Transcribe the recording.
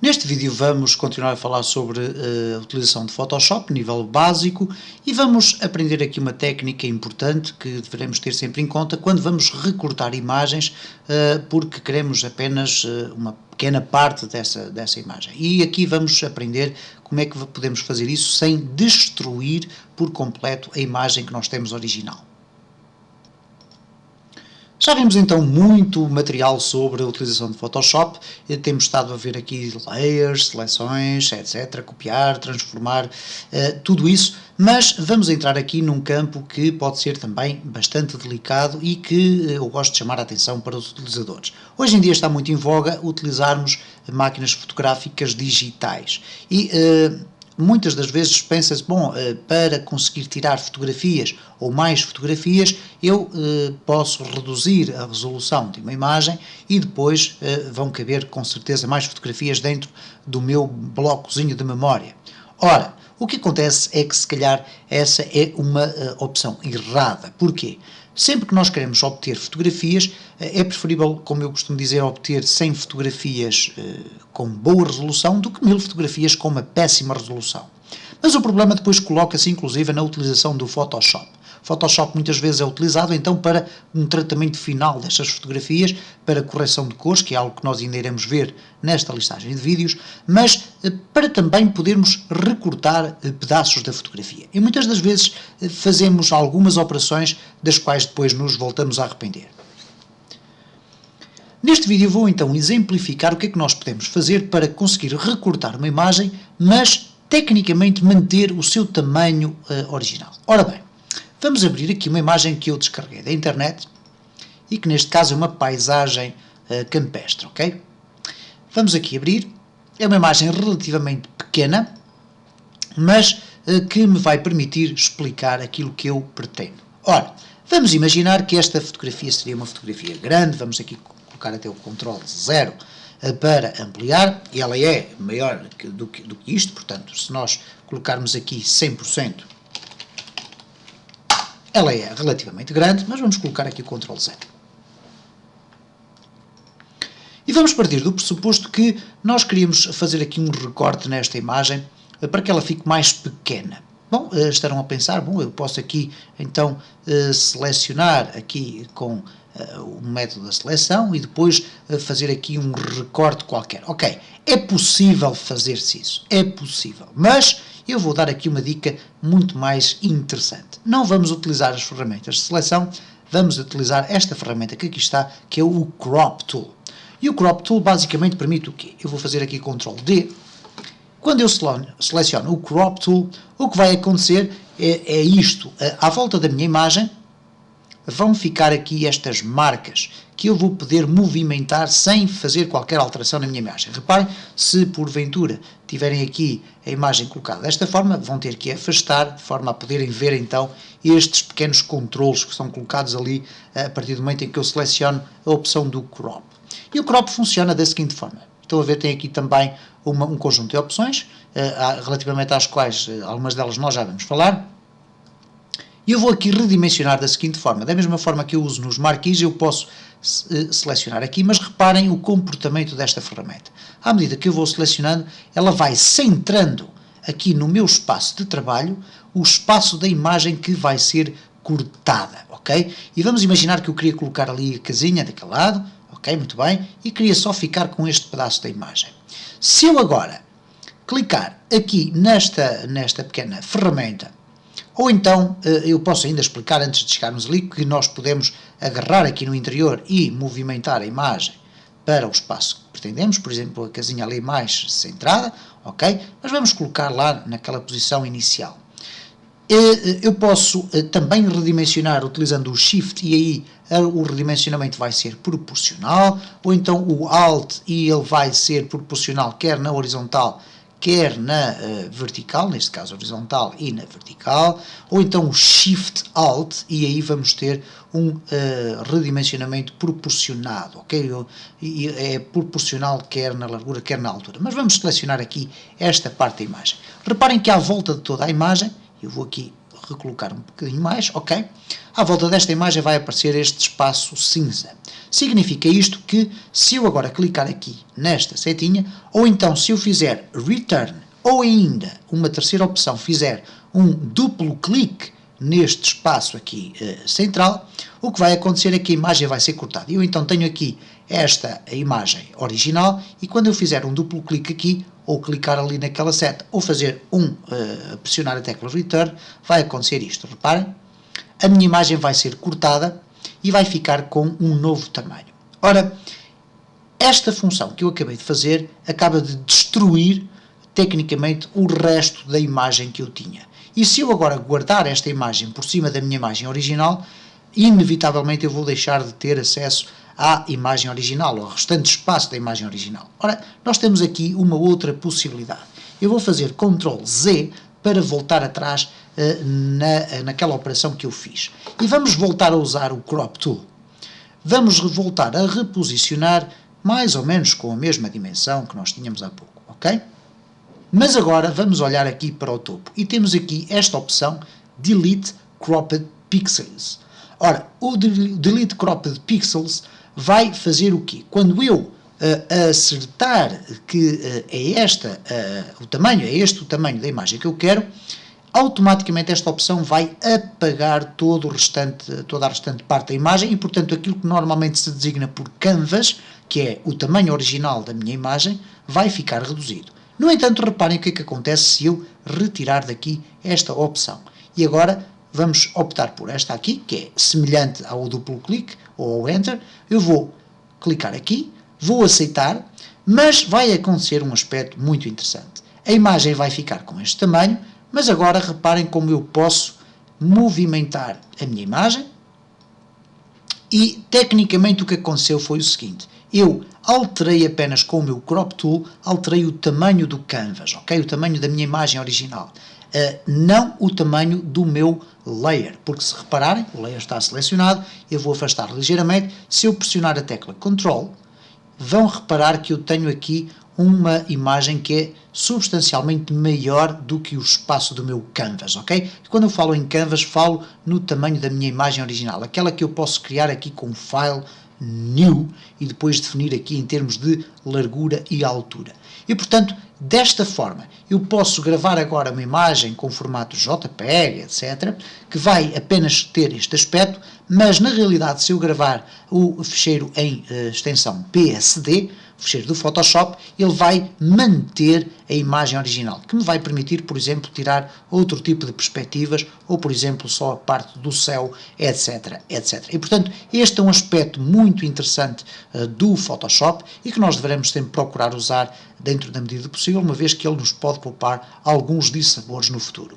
Neste vídeo vamos continuar a falar sobre a utilização de Photoshop, nível básico, e vamos aprender aqui uma técnica importante que devemos ter sempre em conta quando vamos recortar imagens, porque queremos apenas uma pequena parte dessa imagem. E aqui vamos aprender como é que podemos fazer isso sem destruir por completo a imagem que nós temos original. Já vimos então muito material sobre a utilização de Photoshop, temos estado a ver aqui layers, seleções, etc, copiar, transformar, tudo isso, mas vamos entrar aqui num campo que pode ser também bastante delicado e que eu gosto de chamar a atenção para os utilizadores. Hoje em dia está muito em voga utilizarmos máquinas fotográficas digitais e muitas das vezes pensa-se, bom, para conseguir tirar fotografias ou mais fotografias, eu posso reduzir a resolução de uma imagem e depois vão caber com certeza mais fotografias dentro do meu blocozinho de memória. Ora, o que acontece é que se calhar essa é uma opção errada. Porquê? Sempre que nós queremos obter fotografias, é preferível, como eu costumo dizer, obter 100 fotografias com boa resolução do que 1000 fotografias com uma péssima resolução. Mas o problema depois coloca-se inclusive na utilização do Photoshop. Photoshop muitas vezes é utilizado então para um tratamento final destas fotografias, para correção de cores, que é algo que nós ainda iremos ver nesta listagem de vídeos, mas para também podermos recortar pedaços da fotografia. E muitas das vezes fazemos algumas operações das quais depois nos voltamos a arrepender. Neste vídeo vou então exemplificar o que é que nós podemos fazer para conseguir recortar uma imagem, mas tecnicamente manter o seu tamanho original. Ora bem, vamos abrir aqui uma imagem que eu descarreguei da internet e que neste caso é uma paisagem campestre, ok? Vamos aqui abrir, é uma imagem relativamente pequena, mas que me vai permitir explicar aquilo que eu pretendo. Ora, vamos imaginar que esta fotografia seria uma fotografia grande, vamos aqui colocar até o Ctrl 0 para ampliar, e ela é maior do que isto, portanto, se nós colocarmos aqui 100%, ela é relativamente grande, mas vamos colocar aqui o Ctrl 0. E vamos partir do pressuposto que nós queríamos fazer aqui um recorte nesta imagem para que ela fique mais pequena. Bom, estarão a pensar, bom, eu posso aqui então selecionar aqui com o método da seleção e depois fazer aqui um recorte qualquer. Ok, é possível fazer-se isso, é possível, mas eu vou dar aqui uma dica muito mais interessante. Não vamos utilizar as ferramentas de seleção, vamos utilizar esta ferramenta que aqui está, que é o Crop Tool. E o Crop Tool basicamente permite o quê? Eu vou fazer aqui Ctrl D. Quando eu seleciono o Crop Tool, o que vai acontecer é isto. À volta da minha imagem vão ficar aqui estas marcas que eu vou poder movimentar sem fazer qualquer alteração na minha imagem. Reparem, se porventura tiverem aqui a imagem colocada desta forma, vão ter que afastar de forma a poderem ver então estes pequenos controlos que são colocados ali a partir do momento em que eu seleciono a opção do Crop. E o Crop funciona da seguinte forma. Estão a ver, tem aqui também um conjunto de opções, relativamente às quais algumas delas nós já vamos falar. E eu vou aqui redimensionar da seguinte forma. Da mesma forma que eu uso nos marquis, eu posso selecionar aqui, mas reparem o comportamento desta ferramenta. À medida que eu vou selecionando, ela vai centrando aqui no meu espaço de trabalho o espaço da imagem que vai ser cortada, ok? E vamos imaginar que eu queria colocar ali a casinha daquele lado, ok, muito bem, e queria só ficar com este pedaço da imagem. Se eu agora clicar aqui nesta pequena ferramenta, ou então, eu posso ainda explicar antes de chegarmos ali que nós podemos agarrar aqui no interior e movimentar a imagem para o espaço que pretendemos, por exemplo, a casinha ali mais centrada, ok? Mas vamos colocar lá naquela posição inicial. Eu posso também redimensionar utilizando o Shift e aí o redimensionamento vai ser proporcional, ou então o Alt e ele vai ser proporcional quer na horizontal quer na vertical, neste caso horizontal e na vertical, ou então o Shift Alt, e aí vamos ter um redimensionamento proporcionado, ok? E é proporcional quer na largura, quer na altura. Mas vamos selecionar aqui esta parte da imagem. Reparem que à volta de toda a imagem, eu vou aqui recolocar um bocadinho mais, ok? À volta desta imagem vai aparecer este espaço cinza. Significa isto que se eu agora clicar aqui nesta setinha, ou então se eu fizer Return, ou ainda uma terceira opção, fizer um duplo clique neste espaço aqui central, o que vai acontecer é que a imagem vai ser cortada. Eu então tenho aqui esta imagem original e quando eu fizer um duplo clique aqui, ou clicar ali naquela seta, ou fazer pressionar a tecla Return, vai acontecer isto. Reparem, a minha imagem vai ser cortada e vai ficar com um novo tamanho. Ora, esta função que eu acabei de fazer acaba de destruir tecnicamente o resto da imagem que eu tinha. E se eu agora guardar esta imagem por cima da minha imagem original, inevitavelmente eu vou deixar de ter acesso à imagem original, ao restante espaço da imagem original. Ora, nós temos aqui uma outra possibilidade. Eu vou fazer Ctrl Z para voltar atrás naquela operação que eu fiz. E vamos voltar a usar o Crop Tool. Vamos voltar a reposicionar mais ou menos com a mesma dimensão que nós tínhamos há pouco, ok? Mas agora vamos olhar aqui para o topo e temos aqui esta opção Delete Cropped Pixels. Ora, o Delete Cropped Pixels vai fazer o quê? Quando eu acertar que é este o tamanho da imagem que eu quero, automaticamente esta opção vai apagar toda a restante parte da imagem e, portanto, aquilo que normalmente se designa por canvas, que é o tamanho original da minha imagem, vai ficar reduzido. No entanto, reparem o que é que acontece se eu retirar daqui esta opção. E agora vamos optar por esta aqui, que é semelhante ao duplo clique ou ao Enter. Eu vou clicar aqui, vou aceitar, mas vai acontecer um aspecto muito interessante. A imagem vai ficar com este tamanho, mas agora reparem como eu posso movimentar a minha imagem e, tecnicamente, o que aconteceu foi o seguinte. Eu alterei apenas com o meu Crop Tool, alterei o tamanho do canvas, ok? O tamanho da minha imagem original. Não o tamanho do meu layer, porque se repararem, o layer está selecionado, eu vou afastar ligeiramente. Se eu pressionar a tecla Ctrl, vão reparar que eu tenho aqui uma imagem que é substancialmente maior do que o espaço do meu canvas, ok? Quando eu falo em canvas, falo no tamanho da minha imagem original, aquela que eu posso criar aqui com File, New, e depois definir aqui em termos de largura e altura. E, portanto, desta forma, eu posso gravar agora uma imagem com formato JPEG, etc., que vai apenas ter este aspecto, mas, na realidade, se eu gravar o ficheiro em extensão PSD, o ficheiro do Photoshop, ele vai manter a imagem original, que me vai permitir, por exemplo, tirar outro tipo de perspectivas, ou, por exemplo, só a parte do céu, etc., etc. E, portanto, este é um aspecto muito interessante do Photoshop e que nós devemos sempre procurar usar dentro da medida do possível, uma vez que ele nos pode poupar alguns dissabores no futuro.